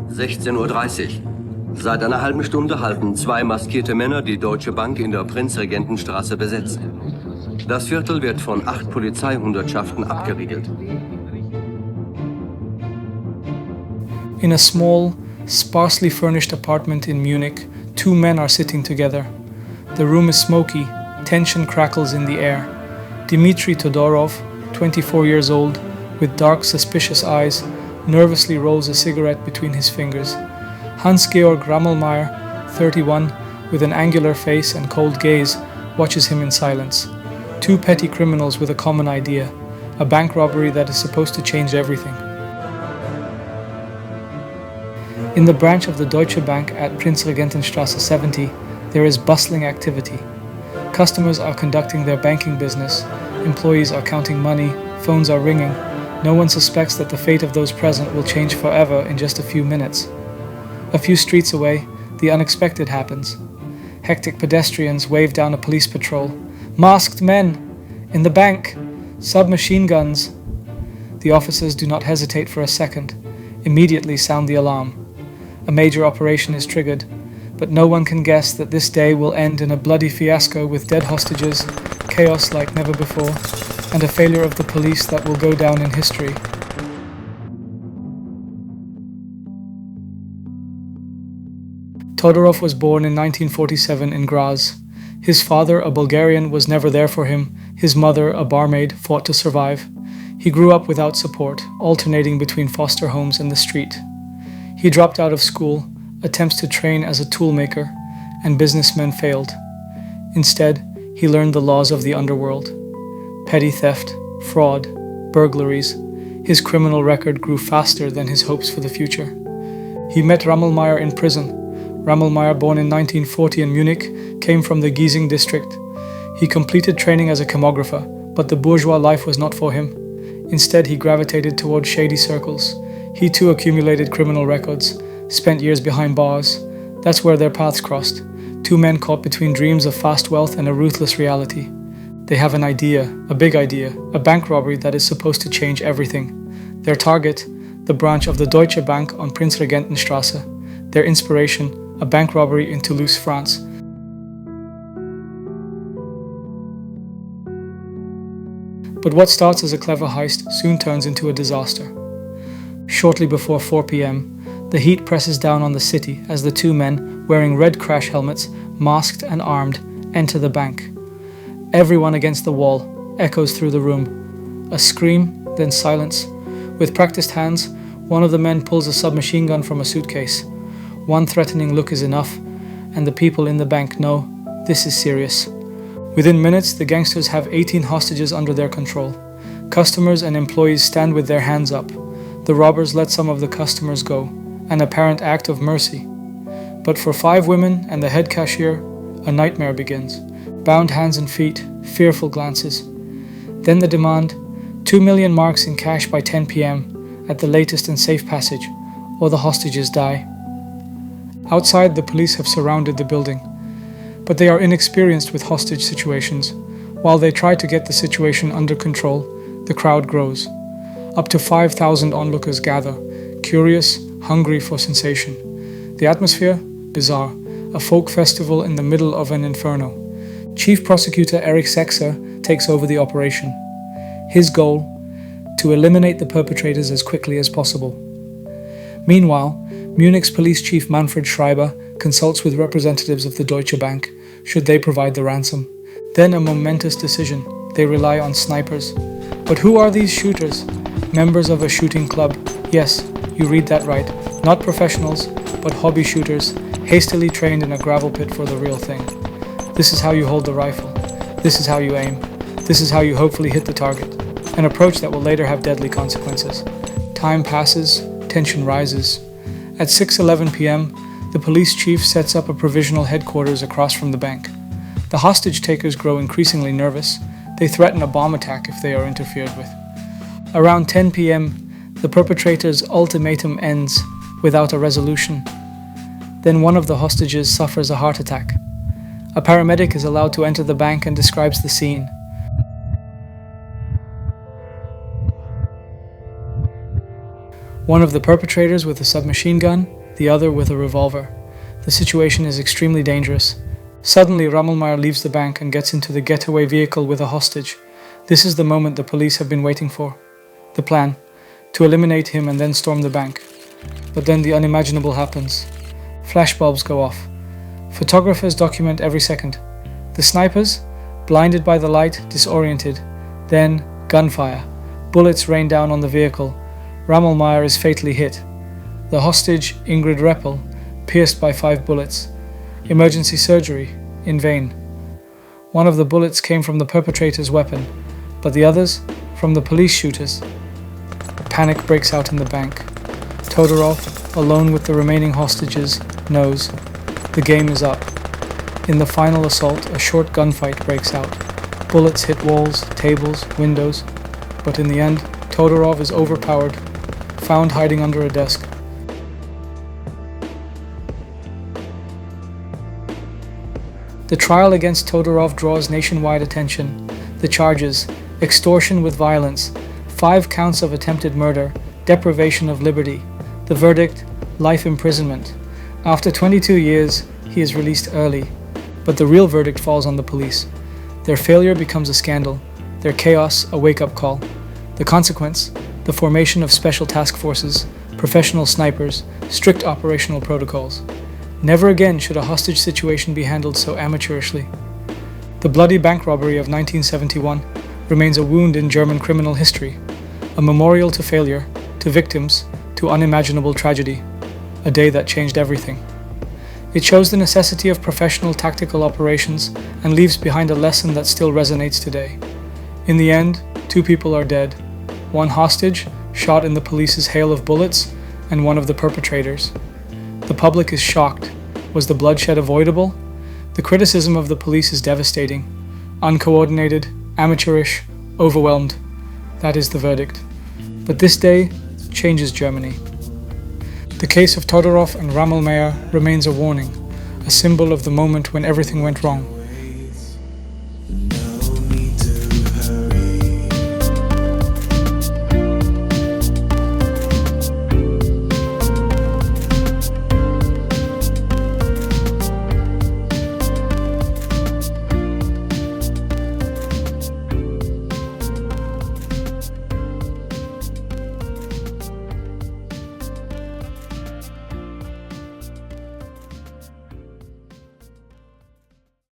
16:30 Uhr. Seit einer halben Stunde halten zwei maskierte Männer die Deutsche Bank in der Prinzregentenstraße besetzt. Das Viertel wird von 8 Polizeihundertschaften abgeriegelt. In a small, sparsely furnished apartment in Munich, two men are sitting together. The room is smoky, tension crackles in the air. Dmitry Todorov, 24 years old, with dark, suspicious eyes, nervously rolls a cigarette between his fingers. Hans-Georg Rammelmeier, 31, with an angular face and cold gaze, watches him in silence. Two petty criminals with a common idea, a bank robbery that is supposed to change everything. In the branch of the Deutsche Bank at Prinzregentenstraße 70, there is bustling activity. Customers are conducting their banking business, employees are counting money, phones are ringing. No one suspects that the fate of those present will change forever in just a few minutes. A few streets away, the unexpected happens. Hectic pedestrians wave down a police patrol. Masked men! In the bank! Submachine guns! The officers do not hesitate for a second, immediately sound the alarm. A major operation is triggered, but no one can guess that this day will end in a bloody fiasco with dead hostages, chaos like never before, and a failure of the police that will go down in history. Todorov was born in 1947 in Graz. His father, a Bulgarian, was never there for him. His mother, a barmaid, fought to survive. He grew up without support, alternating between foster homes and the street. He dropped out of school, attempts to train as a toolmaker, and businessmen failed. Instead, he learned the laws of the underworld. Petty theft, fraud, burglaries. His criminal record grew faster than his hopes for the future. He met Rammelmeier in prison. Rammelmeier, born in 1940 in Munich, came from the Giesing district. He completed training as a chemographer, but the bourgeois life was not for him. Instead, he gravitated toward shady circles. He too accumulated criminal records, spent years behind bars. That's where their paths crossed. Two men caught between dreams of fast wealth and a ruthless reality. They have an idea, a big idea, a bank robbery that is supposed to change everything. Their target, the branch of the Deutsche Bank on Prinzregentenstraße. Their inspiration, a bank robbery in Toulouse, France. But what starts as a clever heist soon turns into a disaster. Shortly before 4 p.m., the heat presses down on the city as the two men, wearing red crash helmets, masked and armed, enter the bank. Everyone against the wall echoes through the room. A scream, then silence. With practiced hands, one of the men pulls a submachine gun from a suitcase. One threatening look is enough, and the people in the bank know this is serious. Within minutes, the gangsters have 18 hostages under their control. Customers and employees stand with their hands up. The robbers let some of the customers go, an apparent act of mercy. But for 5 women and the head cashier, a nightmare begins. Bound hands and feet, fearful glances. Then the demand, 2 million marks in cash by 10 p.m. at the latest and safe passage, or the hostages die. Outside, the police have surrounded the building, but they are inexperienced with hostage situations. While they try to get the situation under control, the crowd grows. Up to 5,000 onlookers gather, curious, hungry for sensation. The atmosphere? Bizarre. A folk festival in the middle of an inferno. Chief Prosecutor Erich Sechser takes over the operation. His goal? To eliminate the perpetrators as quickly as possible. Meanwhile, Munich's police chief Manfred Schreiber consults with representatives of the Deutsche Bank, should they provide the ransom. Then a momentous decision. They rely on snipers. But who are these shooters? Members of a shooting club. Yes, you read that right. Not professionals, but hobby shooters, hastily trained in a gravel pit for the real thing. This is how you hold the rifle. This is how you aim. This is how you hopefully hit the target. An approach that will later have deadly consequences. Time passes, tension rises. At 6:11 p.m., the police chief sets up a provisional headquarters across from the bank. The hostage takers grow increasingly nervous. They threaten a bomb attack if they are interfered with. Around 10 p.m., the perpetrator's ultimatum ends without a resolution. Then one of the hostages suffers a heart attack. A paramedic is allowed to enter the bank and describes the scene. One of the perpetrators with a submachine gun the other with a revolver. The situation is extremely dangerous. Suddenly, Rammelmeyer leaves the bank and gets into the getaway vehicle with a hostage. This is the moment the police have been waiting for. The plan: to eliminate him and then storm the bank. But then the unimaginable happens. Flashbulbs go off. Photographers document every second. The snipers, blinded by the light, disoriented. Then, gunfire. Bullets rain down on the vehicle. Rammelmeyer is fatally hit. The hostage, Ingrid Reppel, pierced by 5 bullets. Emergency surgery, in vain. One of the bullets came from the perpetrator's weapon, but the others from the police shooters. Panic breaks out in the bank. Todorov, alone with the remaining hostages, knows the game is up. In the final assault, a short gunfight breaks out. Bullets hit walls, tables, windows, but in the end, Todorov is overpowered, found hiding under a desk. The trial against Todorov draws nationwide attention. The charges: extortion with violence, 5 counts of attempted murder, deprivation of liberty. The verdict: life imprisonment. After 22 years, he is released early. But the real verdict falls on the police. Their failure becomes a scandal, their chaos a wake-up call. The consequence: the formation of special task forces, professional snipers, strict operational protocols. Never again should a hostage situation be handled so amateurishly. The bloody bank robbery of 1971 remains a wound in German criminal history, a memorial to failure, to victims, to unimaginable tragedy, a day that changed everything. It shows the necessity of professional tactical operations and leaves behind a lesson that still resonates today. In the end, 2 people are dead, 1 hostage, shot in the police's hail of bullets, and 1 of the perpetrators. The public is shocked. Was the bloodshed avoidable? The criticism of the police is devastating. Uncoordinated, amateurish, overwhelmed. That is the verdict. But this day changes Germany. The case of Todorov and Rammelmeyer remains a warning, a symbol of the moment when everything went wrong.